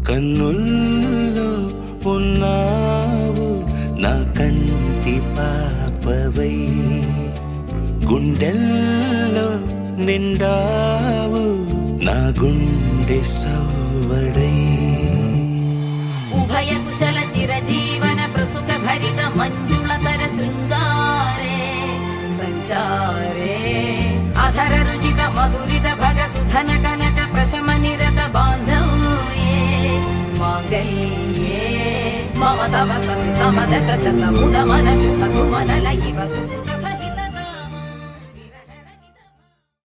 కన్నుల్లో ఉన్నావు నా కంటి పాపవై, గుండెల్లో నిండావు నా గుండె సవ్వడై. ఉభయ కుశల చిరజీవన ప్రసుక భరిత మంజుళతర శృంగారే సంచారే, అధర రుచిత మధురిత భగ సుధన కనక ప్రశమ నిరత బాంధవ్యే మాంగళ్యే మమ తవ సతి సమదశ శత ముద మన శుభ సుమన లయివ సుసుత